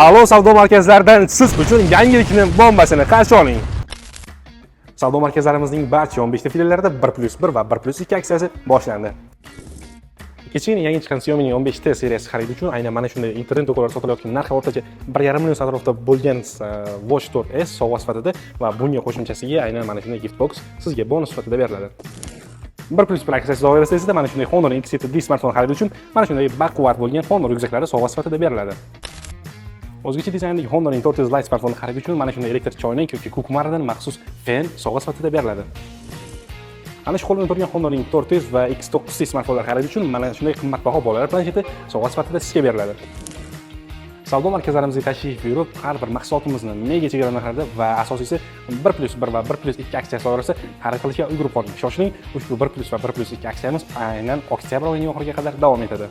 Alo savdo markazlaridan siz uchun yangilikni bombasini qarshi oling. Savdo markazlarimizning barcha 15 ta filiallarida 1+1 va 1+2 aksiyasi boshlandi. Kechagina yangi chiqqan Xiaomi'ning 15 ta seriyasi xarid uchun aynan mana shunday internet do'konlarda sotilayotgan narxi o'rtacha 1,5 million atrofida bo'lgan Watch 4S sovg'a sifatida va bunga qo'shimchasiga aynan mana shunday gift box sizga bonus sifatida beriladi. 1+1 aksiyasi doirasida esa mana shunday Honor X7D smartfon xarid uchun mana shunday baquvvat bo'lgan Honor ryukzaklari sovg'a sifatida beriladi. O'zgacha dizayndagi Honor'ning 400 Lite smartfoni xarid uchun mana shunday elektr choynak yoki kukmaridan maxsus fan sovg'a sifatida beriladi. Ana shu qo'lda turgan Honor'ning 400 va X9C smartfonlar xarid uchun mana shunday qimmatbaho bolalar plansheti sovg'a sifatida sizga beriladi. Savdo markazlarimizga tashrif buyurib, har bir mahsulotimizni mega chegara narxlarda va asosiysi 1+1 va 1+2 aksiyasi doirasida xarid qilishga ulgurib qoling. Shoshiling, ushbu 1+ va 1+2 aksiyamiz aynan oktyabr oyining oxiriga qadar davom etadi.